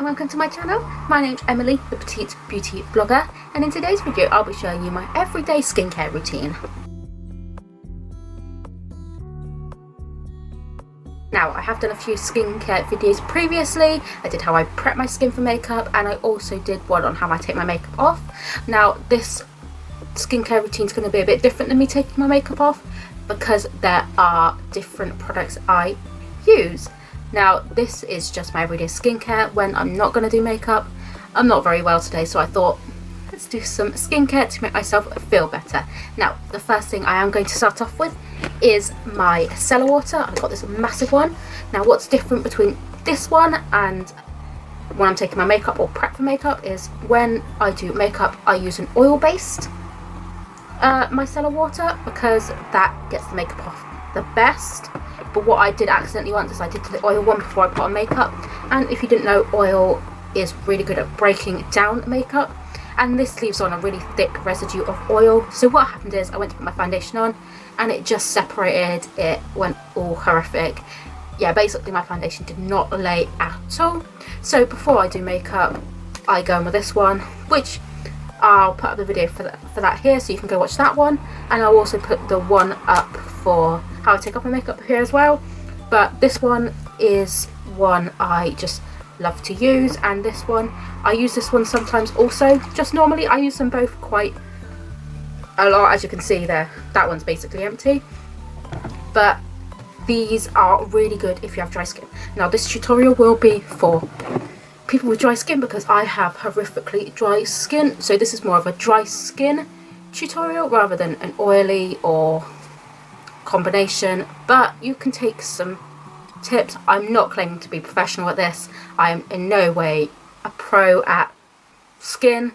and welcome to my channel. My name's Emily, the Petite Beauty Blogger, and in today's video I'll be showing you my everyday skincare routine. Now, I have done a few skincare videos previously. I did how I prep my skin for makeup, and I also did one on how I take my makeup off. Now, this skincare routine is going to be a bit different than me taking my makeup off because there are different products I use. Now, this is just my everyday skincare when I'm not going to do makeup. I'm not very well today, so I thought let's do some skincare to make myself feel better. Now, the first thing I am going to start off with is my micellar water. I've got this massive one. Now, what's different between this one and when I'm taking my makeup or prep for makeup is when I do makeup I use an oil-based micellar water because that gets the makeup off the best. But what I did accidentally once is I did the oil one before I put on makeup, and if you didn't know, oil is really good at breaking down makeup, and this leaves on a really thick residue of oil. So what happened is I went to put my foundation on and it just separated, it went all horrific. Yeah, basically my foundation did not lay at all. So before I do makeup I go in with this one, which I'll put up the video for that here, so you can go watch that one, and I'll also put the one up for how I take off my makeup here as well. But this one is one I just love to use, and this one I use this one sometimes also. Just normally I use them both quite a lot, as you can see there. That one's basically empty, but these are really good if you have dry skin. Now, this tutorial will be for people with dry skin because I have horrifically dry skin, so this is more of a dry skin tutorial rather than an oily or combination, but you can take some tips. I'm not claiming to be professional at this. I am in no way a pro at skin,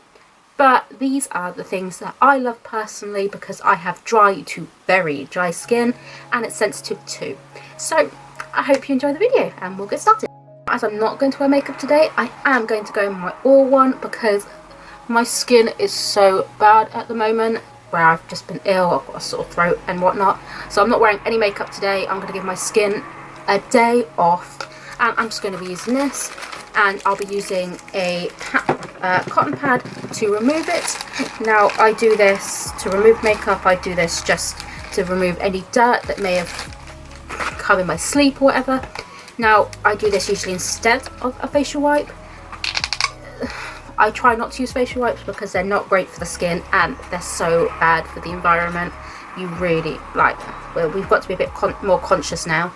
but these are the things that I love personally because I have dry to very dry skin and it's sensitive too. So I hope you enjoy the video and we'll get started. As I'm not going to wear makeup today, I am going to go in my oil one because my skin is so bad at the moment, where I've just been ill, I've got a sore throat and whatnot. So I'm not wearing any makeup today. I'm going to give my skin a day off, and I'm just going to be using this, and I'll be using a cotton pad to remove it. Now, I do this to remove makeup. I do this just to remove any dirt that may have come in my sleep or whatever. Now, I do this usually instead of a facial wipe. I try not to use facial wipes because they're not great for the skin and they're so bad for the environment. You really, well, we've got to be a bit more conscious now.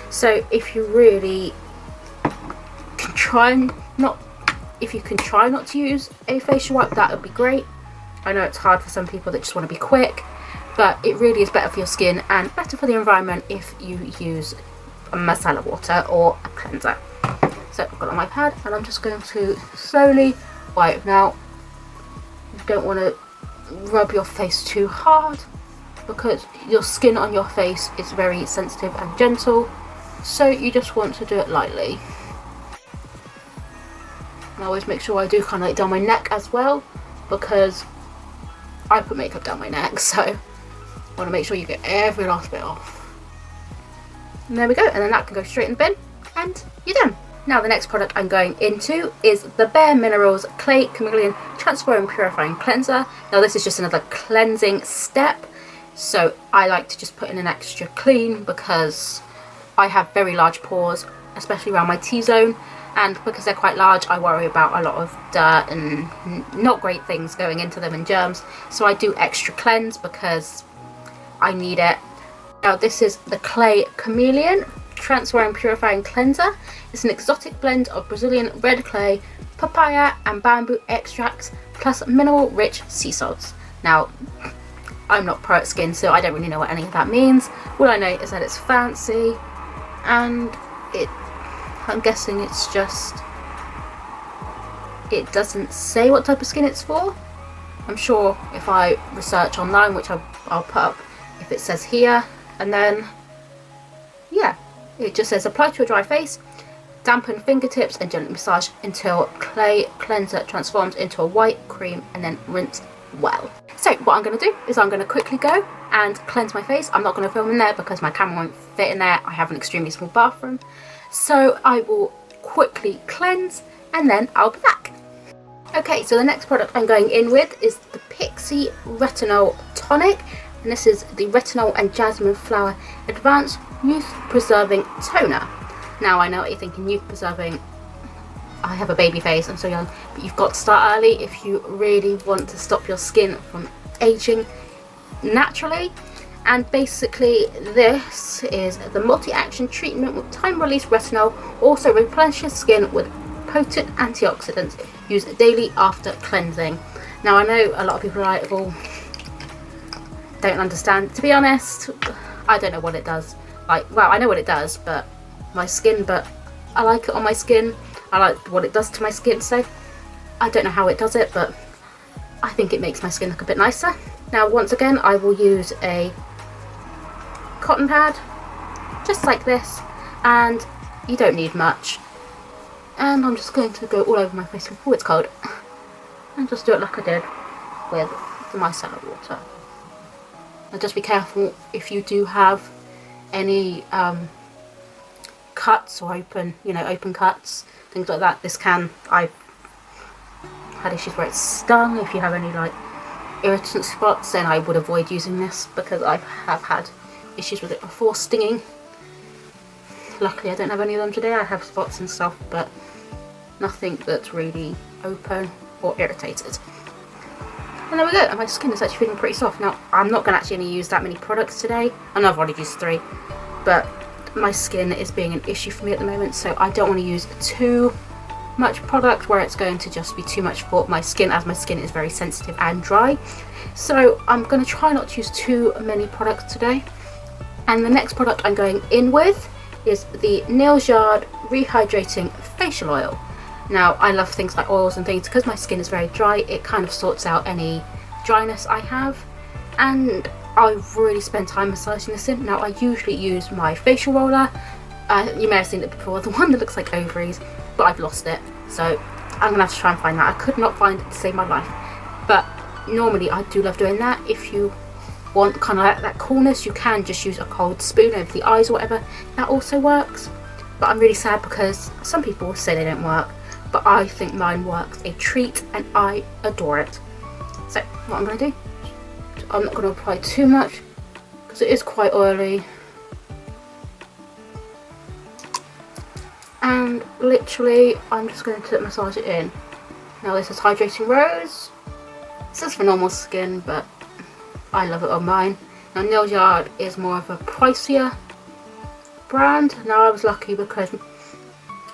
So if you really can try not to use a facial wipe, that would be great. I know it's hard for some people that just want to be quick, but it really is better for your skin and better for the environment if you use a micellar water or a cleanser. So I've got it on my pad and I'm just going to slowly wipe. Now, you don't want to rub your face too hard because your skin on your face is very sensitive and gentle, so you just want to do it lightly. And I always make sure I do kind of like down my neck as well because I put makeup down my neck, so I want to make sure you get every last bit off. And there we go, and then that can go straight in the bin and you're done. Now, the next product I'm going into is the Bare Minerals Clay Chameleon Transforming Purifying Cleanser. Now, this is just another cleansing step, so I like to just put in an extra clean because I have very large pores, especially around my T-zone, and because they're quite large I worry about a lot of dirt and not great things going into them and germs, so I do extra cleanse because I need it. Now, this is the Clay Chameleon Transforming Purifying Cleanser. It's an exotic blend of Brazilian red clay, papaya and bamboo extracts plus mineral rich sea salts. Now, I'm not pro at skin, so I don't really know what any of that means. All I know is that it's fancy, and I'm guessing it's just, it doesn't say what type of skin it's for. I'm sure if I research online, which I'll put up if it says here, and then yeah, it just says apply to a dry face, dampen fingertips and gently massage until clay cleanser transforms into a white cream, and then rinse well. So what I'm going to do is I'm going to quickly go and cleanse my face. I'm not going to film in there because my camera won't fit in there. I have an extremely small bathroom, so I will quickly cleanse and then I'll be back. Okay, so the next product I'm going in with is the Pixi Retinol Tonic, and this is the Retinol and Jasmine Flower Advanced Youth Preserving Toner. Now I know what you're thinking, youth preserving, I have a baby face, I'm so young, but you've got to start early if you really want to stop your skin from aging naturally. And basically this is the multi-action treatment with time-release retinol, also replenishes skin with potent antioxidants, used daily after cleansing. Now I know a lot of people are like, well, don't understand. To be honest, I don't know what it does. Like, well, I know what it does, but my skin, but I like it on my skin. I like what it does to my skin, so I don't know how it does it, but I think it makes my skin look a bit nicer. Now once again, I will use a cotton pad, just like this, and you don't need much. And I'm just going to go all over my face before it's cold, and just do it like I did with the micellar water. Now just be careful if you do have any cuts or open cuts, things like that. I've had issues where it's stung. If you have any like irritant spots, then I would avoid using this, because I have had issues with it before stinging. Luckily I don't have any of them today. I have spots and stuff, but nothing that's really open or irritated. And there we go, and my skin is actually feeling pretty soft. Now I'm not going to actually use that many products today. I know I've already used 3, but my skin is being an issue for me at the moment, so I don't want to use too much product where it's going to just be too much for my skin, as my skin is very sensitive and dry. So I'm going to try not to use too many products today. And the next product I'm going in with is the Nails Yard Rehydrating Facial Oil. Now I love things like oils and things, because my skin is very dry, it kind of sorts out any dryness I have, and I really spend time massaging this in. Now I usually use my facial roller, you may have seen it before, the one that looks like ovaries, but I've lost it, so I'm going to have to try and find that. I could not find it to save my life, but normally I do love doing that. If you want kind of like that coolness, you can just use a cold spoon over the eyes or whatever, that also works. But I'm really sad because some people say they don't work, but I think mine works a treat and I adore it. So what I'm going to do, I'm not going to apply too much because it is quite oily, and literally I'm just going to massage it in. Now this is Hydrating Rose. This is for normal skin, but I love it on mine. Now Nails Yard is more of a pricier brand. Now I was lucky because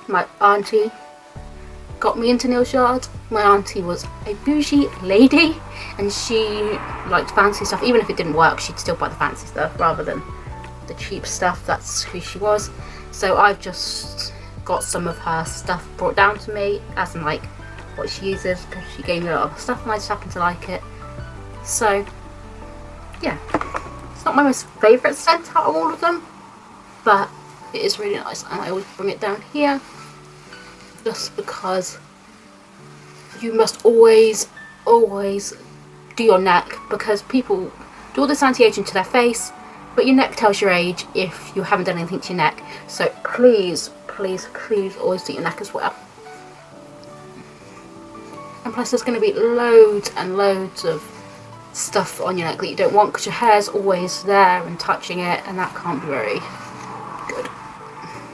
my auntie got me into Nails Yard. My auntie was a bougie lady and she liked fancy stuff. Even if it didn't work, she'd still buy the fancy stuff rather than the cheap stuff. That's who she was. So I've just got some of her stuff brought down to me, as in like what she uses, because she gave me a lot of stuff and I just happen to like it. So yeah, it's not my most favourite scent out of all of them, but it is really nice, and I always bring it down here just because you must always do your neck, because people do all this anti-aging to their face, but your neck tells your age if you haven't done anything to your neck. So please always do your neck as well. And plus there's going to be loads and loads of stuff on your neck that you don't want, because your hair's always there and touching it, and that can't be very good.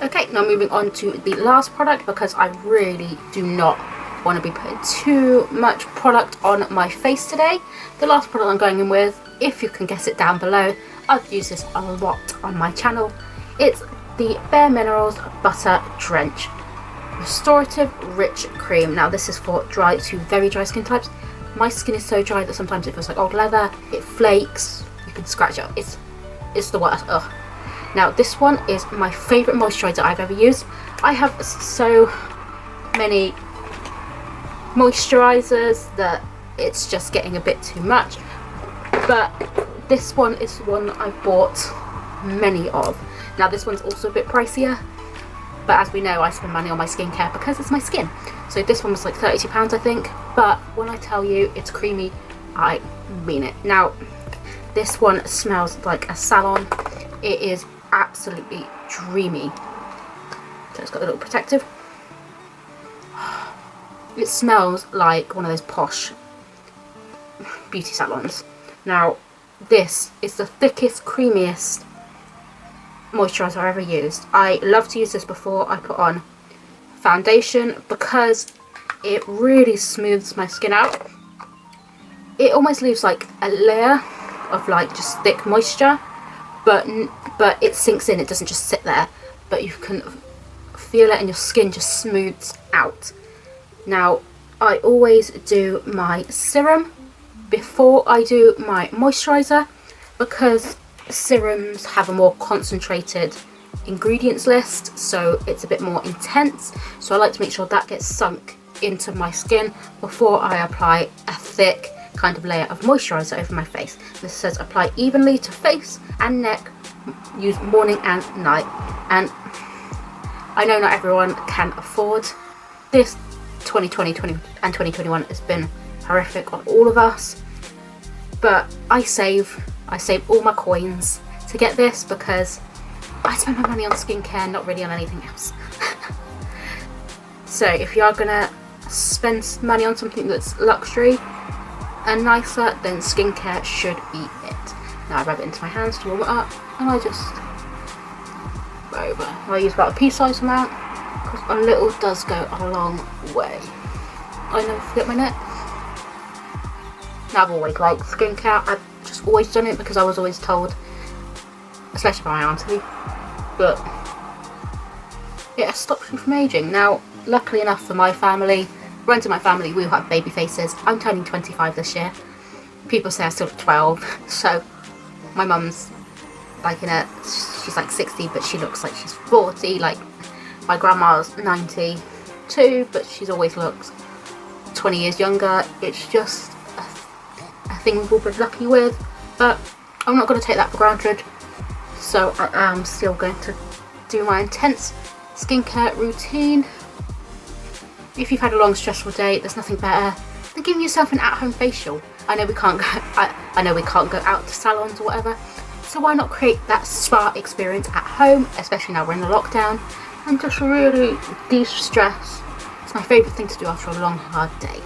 Okay, now moving on to the last product, because I really do not want to be putting too much product on my face today. The last product I'm going in with, if you can guess it down below, I've used this a lot on my channel. It's the Bare Minerals Butter Drench Restorative Rich Cream. Now this is for dry to very dry skin types. My skin is so dry that sometimes it feels like old leather, it flakes, you can scratch it, it's the worst. Ugh. Now this one is my favourite moisturiser I've ever used. I have so many moisturisers that it's just getting a bit too much, but this one is one I've bought many of. Now this one's also a bit pricier, but as we know, I spend money on my skincare because it's my skin. So this one was like £32 I think, but when I tell you it's creamy, I mean it. Now this one smells like a salon. It is absolutely dreamy. So it's got a little protective. it smells like one of those posh beauty salons. Now this is the thickest, creamiest moisturizer I've ever used. I love to use this before I put on foundation because it really smooths my skin out. It almost leaves like a layer of like just thick moisture, but it sinks in, it doesn't just sit there, but you can feel it and your skin just smooths out. Now I always do my serum before I do my moisturizer because serums have a more concentrated ingredients list, so it's a bit more intense, so I like to make sure that gets sunk into my skin before I apply a thick kind of layer of moisturizer over my face. This says apply evenly to face and neck, use morning and night. And I know not everyone can afford this. 2020 and 2021 has been horrific on all of us, but I save all my coins to get this because I spend my money on skincare, not really on anything else. So if you are gonna spend money on something that's luxury and nicer, then skincare should be it. Now I rub it into my hands to warm it up, and I just go over. I use about a pea-sized amount because a little does go a long way. I never forget my neck. Now I've always liked skincare. I've just always done it because I was always told, especially by my auntie, but it stops you from aging. Now luckily enough for my family, runs in my family, we all have baby faces. I'm turning 25 this year. People say I still look 12, so my mum's like she's like 60, but she looks like she's 40. Like my grandma's 92, but she's always looked 20 years younger. It's just a thing we've all been lucky with, but I'm not going to take that for granted, so I am still going to do my intense skincare routine. If you've had a long stressful day, there's nothing better than giving yourself an at-home facial. I know we can't go I know we can't go out to salons or whatever, so why not create that spa experience at home, especially now we're in the lockdown, and just really de-stress. It's my favourite thing to do after a long hard day.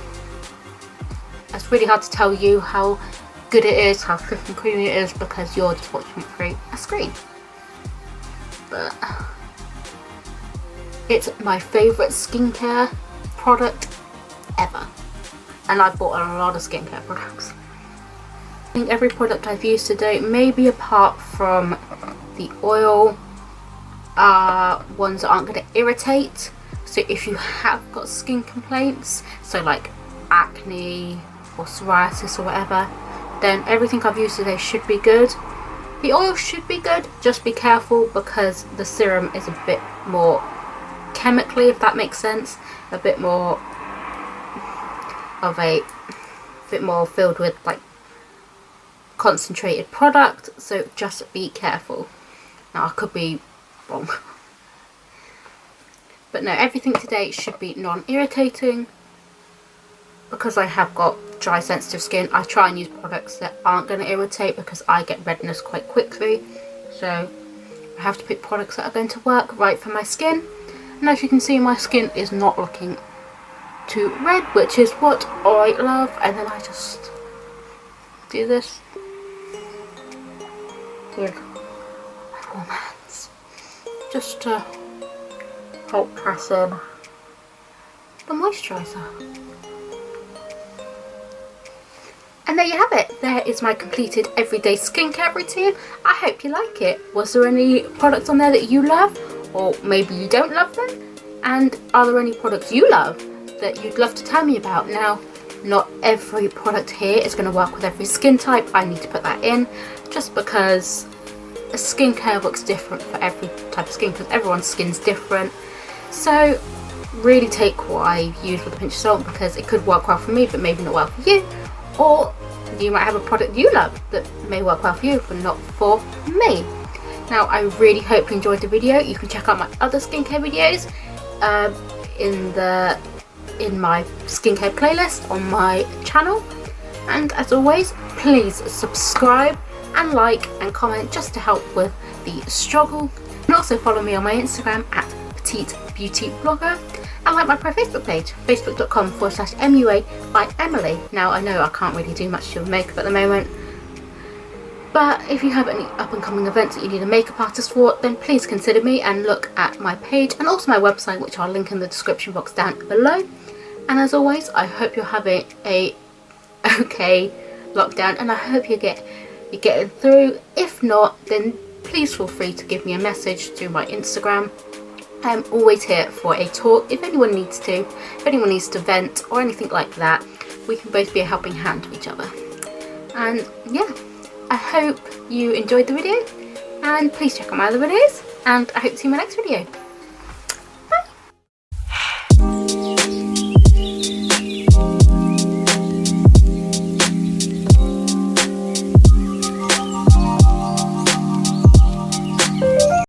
It's really hard to tell you how good it is, how thick and creamy it is, because you're just watching it through a screen. But it's my favourite skincare product ever, and I've bought a lot of skincare products. I think every product I've used today, maybe apart from the oil, are ones that aren't going to irritate. So if you have got skin complaints, so like acne or psoriasis or whatever, then everything I've used today should be good. The oil should be good, just be careful because the serum is a bit more chemically, if that makes sense, a bit more filled with like concentrated product, so just be careful. Now I could be wrong, but no, everything today should be non-irritating. Because I have got dry sensitive skin, I try and use products that aren't going to irritate because I get redness quite quickly, so I have to pick products that are going to work right for my skin. And as you can see, my skin is not looking too red, which is what I love. And then I just do this with my warm hands just to help press in the moisturizer. And there you have it. There is my completed everyday skincare routine. I hope you like it. Was there any products on there that you love? Or maybe you don't love them? And are there any products you love that you'd love to tell me about? Now, not every product here is going to work with every skin type. I need to put that in, just because skincare looks different for every type of skin, because everyone's skin's different. So really take what I use with a pinch of salt, because it could work well for me but maybe not well for you. Or you might have a product you love that may work well for you but not for me. Now I really hope you enjoyed the video. You can check out my other skincare videos in my skincare playlist on my channel. And as always, please subscribe and like and comment just to help with the struggle. And also follow me on my Instagram at Petite Beauty Blogger. And like my pro Facebook page, facebook.com/MUA by Emily. Now I know I can't really do much to your makeup at the moment, but if you have any up and coming events that you need a makeup artist for, then please consider me and look at my page and also my website, which I'll link in the description box down below. And as always, I hope you're having a okay lockdown, and I hope you're getting through. If not, then please feel free to give me a message through my Instagram. I'm always here for a talk if anyone needs to, if anyone needs to vent or anything like that. We can both be a helping hand to each other. And yeah, I hope you enjoyed the video, and please check out my other videos, and I hope to see you in my next video.